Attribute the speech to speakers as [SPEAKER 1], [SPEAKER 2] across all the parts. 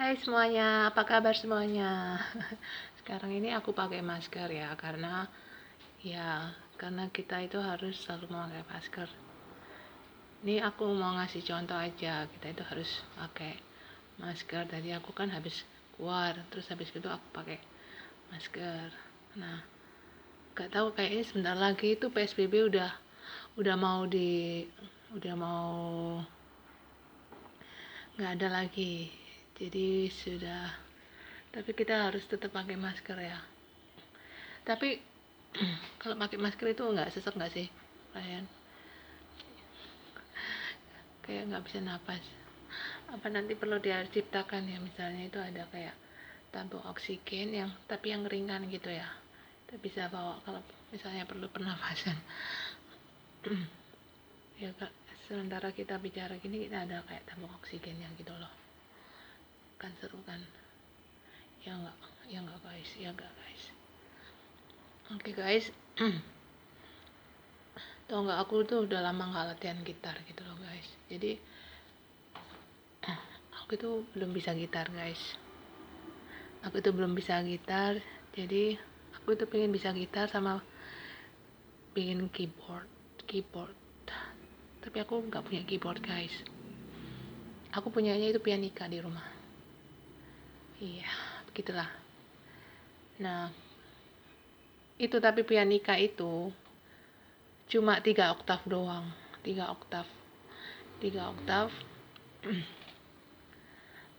[SPEAKER 1] Hai semuanya, apa kabar semuanya? Sekarang ini aku pakai masker ya, karena kita itu harus selalu memakai masker. Ini aku mau ngasih contoh aja, kita itu harus pakai masker. Tadi aku kan habis keluar, terus habis itu aku pakai masker. Nah, gak tahu kayaknya sebentar lagi itu PSBB udah mau udah mau nggak ada lagi. Jadi tapi kita harus tetap pakai masker ya. Tapi kalau pakai masker itu nggak sesek nggak sih, Ryan? Kayak nggak bisa napas. Apa nanti perlu diciptakan ya, misalnya itu ada kayak tabung oksigen tapi yang ringan gitu ya. Kita bisa bawa kalau misalnya perlu pernafasan. Ya Kak, sementara kita bicara gini kita ada kayak tabung oksigennya gitu loh. Kan seru kan? Ya enggak, ya enggak guys, ya enggak guys. Oke guys. Tau nggak, aku tuh udah lama nggak latihan gitar gitu loh guys. Jadi aku tuh belum bisa gitar guys. Jadi aku tuh pengen bisa gitar sama pengen keyboard. Tapi aku nggak punya keyboard guys. Aku punyanya itu pianika di rumah. Iya, begitulah. Nah, itu tapi pianika itu cuma 3 oktav doang. 3 oktav. 3 oktav.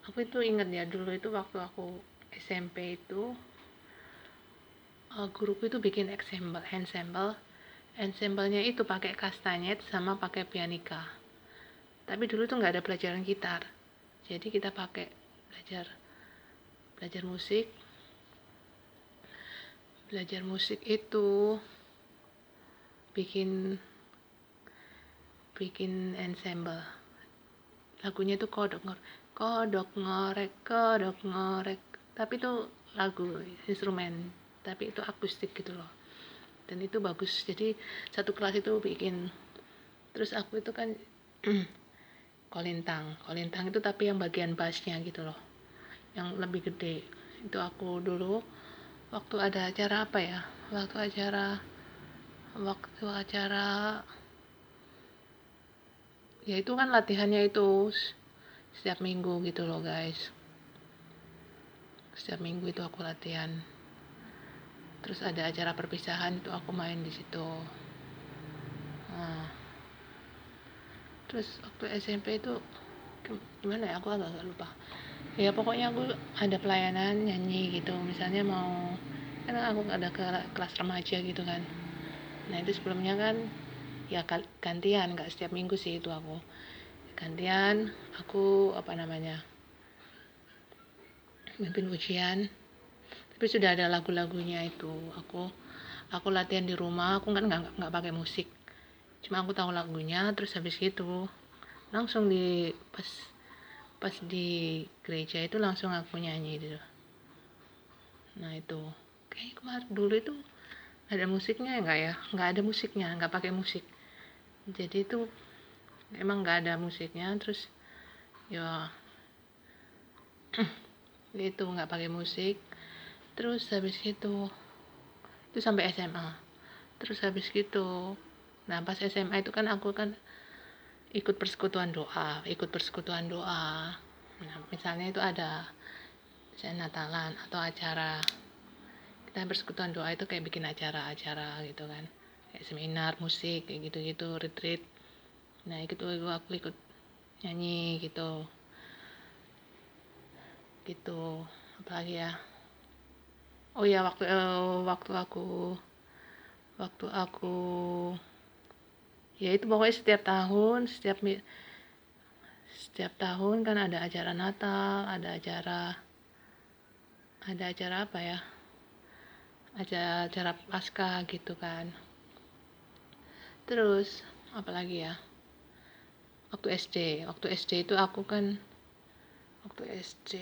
[SPEAKER 1] Aku itu inget ya, dulu itu waktu aku SMP itu guruku itu bikin ensemble-nya itu pakai kastanyet sama pakai pianika. Tapi dulu tuh nggak ada pelajaran gitar, jadi kita pakai belajar musik itu bikin ensemble. Lagunya itu kodok ngorek, tapi itu lagu instrumen, tapi itu akustik gitu loh, dan itu bagus. Jadi satu kelas itu bikin. Terus aku itu kan kolintang itu tapi yang bagian bassnya gitu loh, yang lebih gede. Itu aku dulu waktu ada acara apa ya, waktu acara ya itu kan latihannya itu setiap minggu gitu loh guys. Setiap minggu itu aku latihan. Terus ada acara perpisahan itu aku main di situ. Nah, terus waktu SMP itu gimana ya, aku agak lupa. Ya pokoknya aku ada pelayanan nyanyi gitu. Misalnya kan aku ada kelas remaja gitu kan. Nah itu sebelumnya kan ya gantian, nggak setiap minggu sih itu aku. Gantian aku mimpin ujian. Tapi sudah ada lagu-lagunya itu. Aku latihan di rumah, aku kan nggak pakai musik. Cuma aku tahu lagunya, terus habis gitu langsung pas di gereja itu langsung aku nyanyi gitu. Nah itu kayaknya kemarin dulu itu ada musiknya ya, nggak ada musiknya, nggak pakai musik. Jadi itu emang nggak ada musiknya, terus ya itu nggak pakai musik. Terus habis itu sampai SMA. Terus habis gitu, nah pas SMA itu kan aku kan ikut persekutuan doa. Nah, misalnya itu ada Natalan atau acara, kita persekutuan doa itu kayak bikin acara-acara gitu kan, kayak seminar musik kayak gitu-gitu, retreat. Nah aku ikut nyanyi gitu apalagi ya. Oh ya, waktu aku ya itu pokoknya setiap tahun kan ada acara Natal, ada acara apa ya, acara Paskah gitu kan. Terus apalagi ya, waktu SD itu aku kan waktu SD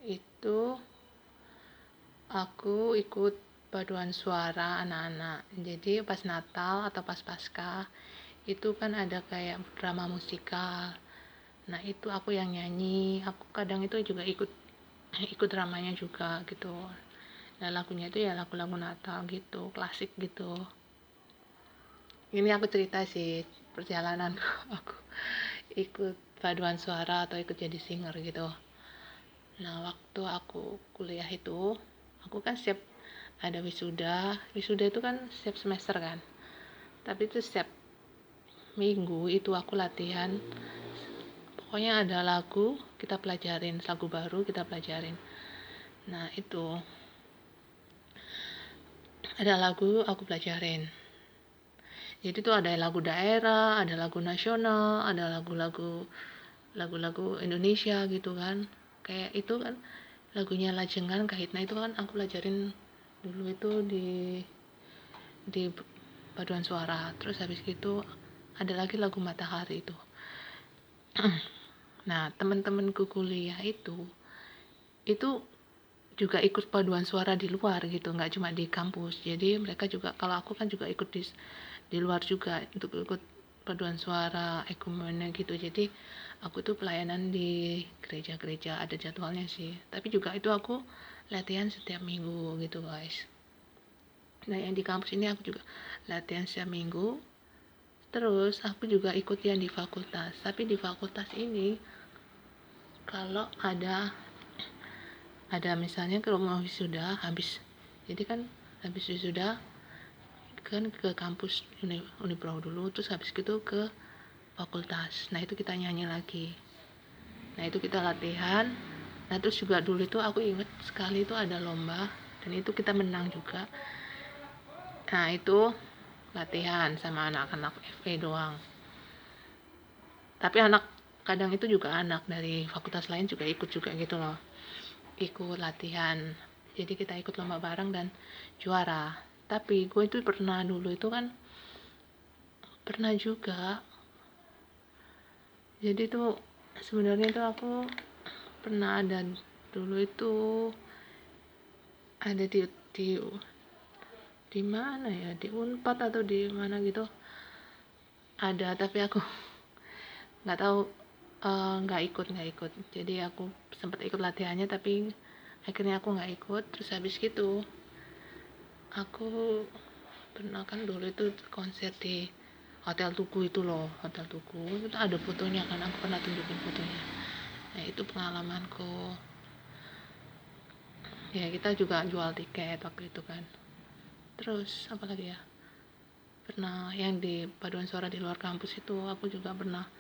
[SPEAKER 1] itu aku ikut paduan suara anak-anak. Jadi pas Natal atau pas Paskah itu kan ada kayak drama musikal. Nah itu aku yang nyanyi, aku kadang itu juga ikut dramanya juga gitu. Nah lagunya itu ya lagu-lagu Natal gitu, klasik gitu. Ini aku cerita sih perjalanan aku ikut paduan suara atau ikut jadi singer gitu. Nah waktu aku kuliah itu, aku kan setiap ada wisuda itu kan setiap semester kan, tapi itu setiap minggu itu aku latihan, pokoknya ada lagu kita pelajarin, lagu baru kita pelajarin. Nah itu ada lagu aku pelajarin, jadi tuh ada lagu daerah, ada lagu nasional, ada lagu-lagu Indonesia gitu kan, kayak itu kan lagunya Lajengan Kahitna itu kan aku pelajarin dulu itu di paduan suara. Terus habis gitu ada lagi lagu Matahari itu. Nah teman-temanku kuliah itu juga ikut paduan suara di luar gitu, nggak cuma di kampus. Jadi mereka juga, kalau aku kan juga ikut di luar juga untuk ikut paduan suara ekumene gitu. Jadi aku tuh pelayanan di gereja-gereja, ada jadwalnya sih, tapi juga itu aku latihan setiap minggu gitu guys. Nah yang di kampus ini aku juga latihan setiap minggu. Terus aku juga ikut yang di fakultas, tapi di fakultas ini kalau ada misalnya kalau mau wisuda habis, jadi kan habis wisuda kan ke kampus Unipro dulu, terus habis gitu ke fakultas. Nah itu kita nyanyi lagi, nah itu kita latihan. Nah terus juga dulu itu aku inget sekali itu ada lomba dan itu kita menang juga. Nah itu latihan sama anak-anak FE doang, tapi kadang itu juga anak dari fakultas lain juga ikut juga gitu loh, ikut latihan. Jadi kita ikut lomba bareng dan juara. Tapi gue itu dulu itu kan pernah juga, jadi tuh sebenarnya tuh aku pernah ada dulu itu ada di mana ya, di Unpad atau di mana gitu ada, tapi aku nggak tahu, nggak ikut. Jadi aku sempat ikut latihannya tapi akhirnya aku nggak ikut. Terus habis gitu aku pernah kan dulu itu konser di Hotel Tugu itu loh, Hotel Tugu itu ada fotonya kan, aku pernah tunjukin fotonya. Nah itu pengalamanku ya, kita juga jual tiket waktu itu kan. Terus apa lagi ya, pernah yang di paduan suara di luar kampus itu aku juga pernah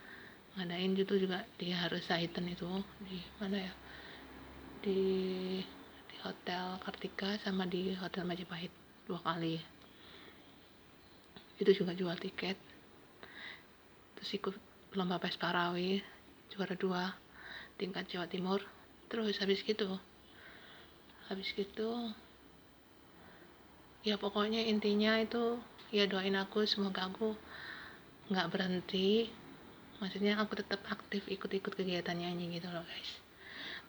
[SPEAKER 1] ngadain gitu juga di Harus Saiten itu, di mana ya, di Hotel Kartika sama di Hotel Majapahit 2 kali. Itu juga jual tiket. Terus ikut lomba Pesparawi juara 2 tingkat Jawa Timur. Terus habis gitu ya pokoknya intinya itu ya doain aku semoga aku nggak berhenti, maksudnya aku tetap aktif ikut-ikut kegiatan nyanyi gitu loh guys.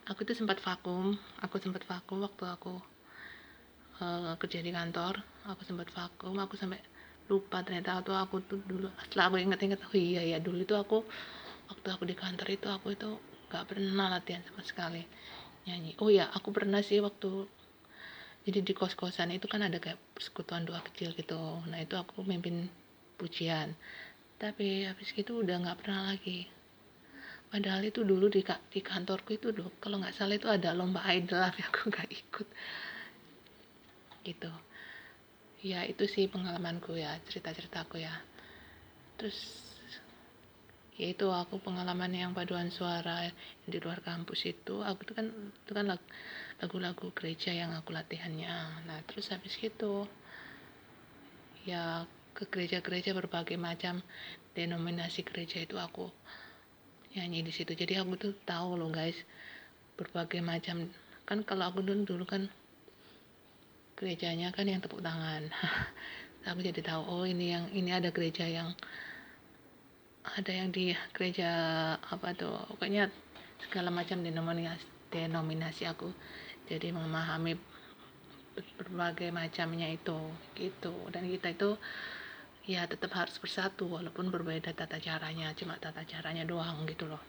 [SPEAKER 1] Aku tuh sempat vakum waktu aku kerja di kantor. Aku sempat vakum, aku sampai lupa ternyata aku tuh dulu, setelah aku inget-inget, oh iya ya dulu itu aku waktu aku di kantor itu aku itu gak pernah latihan sama sekali nyanyi. Oh ya aku pernah sih waktu jadi di kos-kosan itu kan ada kayak persekutuan doa kecil gitu. Nah itu aku mimpin pujian, tapi habis gitu udah nggak pernah lagi. Padahal itu dulu di kantorku itu kalau nggak salah itu ada lomba idol, tapi aku nggak ikut gitu. Ya itu sih pengalamanku ya, cerita-ceritaku ya. Terus yaitu aku pengalaman yang paduan suara di luar kampus itu kan lagu-lagu gereja yang aku latihannya. Nah terus habis gitu ya ke gereja-gereja, berbagai macam denominasi gereja itu aku nyanyi di situ. Jadi aku tuh tahu loh guys, berbagai macam kan. Kalau aku dulu kan gerejanya kan yang tepuk tangan. Aku jadi tahu, oh ini ada gereja yang di gereja apa tuh, pokoknya segala macam denominasi aku jadi memahami berbagai macamnya itu gitu. Dan kita itu ya tetap harus bersatu walaupun berbeda tata caranya, cuma tata caranya doang gitu loh.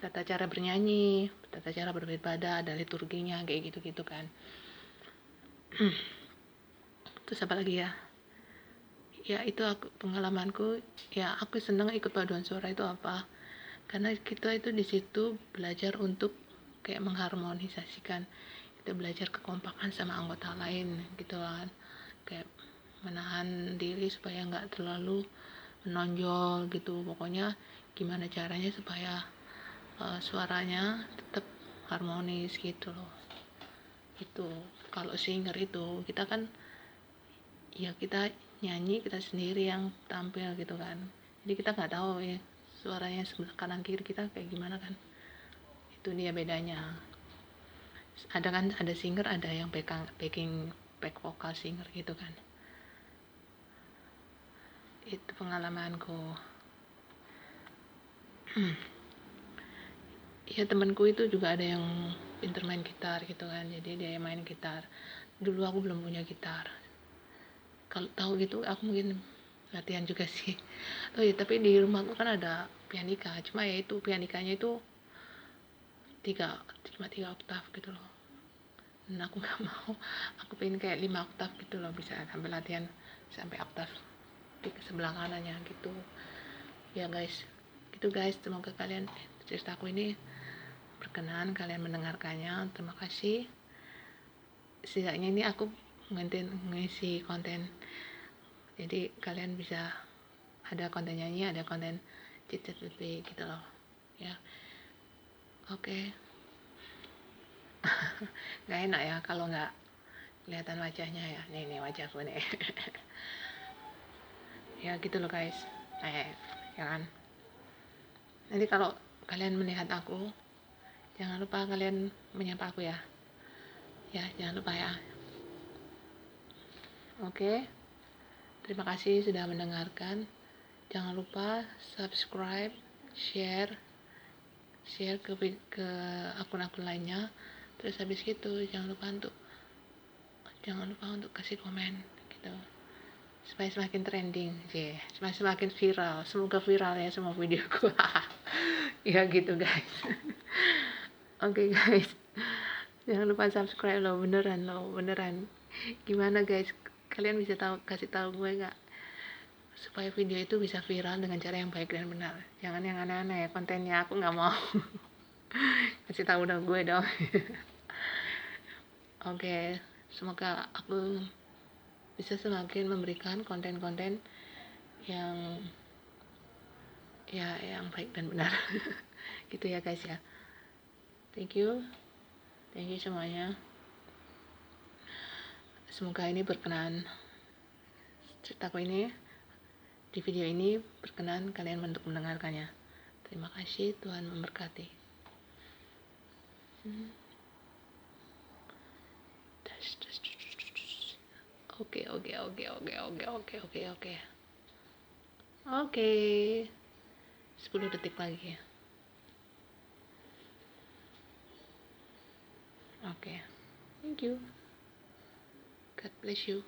[SPEAKER 1] tata cara bernyanyi, tata cara beribadah, ada liturginya kayak gitu-gitu kan. Terus apa lagi ya? Ya itu pengalamanku. Ya aku senang ikut paduan suara itu apa? Karena kita itu di situ belajar untuk kayak mengharmonisasikan, kita belajar kekompakan sama anggota lain gitu kan, kayak menahan diri supaya nggak terlalu menonjol gitu. Pokoknya gimana caranya supaya suaranya tetap harmonis gitu loh. Itu kalau singer itu kita kan ya kita nyanyi, kita sendiri yang tampil gitu kan, jadi kita nggak tahu ya suaranya sebelah kanan kiri kita kayak gimana kan. Itu dia bedanya. Ada kan, ada singer, ada yang back vokal singer gitu kan. Itu pengalamanku. Ya temanku itu juga ada yang pinter main gitar gitu kan, jadi dia yang main gitar. Dulu aku belum punya gitar, kalau tahu gitu aku mungkin latihan juga sih. Oh ya, tapi di rumahku kan ada pianika, cuma ya itu pianikanya itu cuma 3 oktav gitu loh. Dan aku nggak mau, aku pengen kayak 5 oktav gitu loh, bisa sampai latihan sampai oktav di sebelah kanannya gitu. Ya guys, gitu guys, semoga kalian ceritaku ini berkenan kalian mendengarkannya. Terima kasih. Setidaknya ini aku ngisi konten, jadi kalian bisa ada konten nyanyi, ada konten cicit lebih gitu loh ya. Oke. Nggak enak ya kalau nggak kelihatan wajahnya ya. Nih wajahku nih. Ya gitu loh guys. Ya kan. Nanti kalau kalian melihat aku, jangan lupa kalian menyapa aku ya. Ya, jangan lupa ya. Oke. Terima kasih sudah mendengarkan. Jangan lupa subscribe, share ke akun-akun lainnya. Terus habis gitu jangan lupa untuk kasih komen gitu, supaya semakin trending sih, semakin viral. Semoga viral ya semua videoku. Ya gitu guys. Oke guys, jangan lupa subscribe loh, beneran. Gimana guys, kalian bisa kasih tahu gue nggak, supaya video itu bisa viral dengan cara yang baik dan benar. Jangan yang aneh-aneh ya kontennya, aku nggak mau. Kasih tahu dong gue dong. Oke, semoga aku bisa semakin memberikan konten-konten yang yang baik dan benar. Gitu ya guys ya. Thank you semuanya. Semoga ini berkenan, ceritaku ini di video ini berkenan kalian untuk mendengarkannya. Terima kasih, Tuhan memberkati. Oke. Oke. 10 detik lagi. Oke. Thank you. God bless you.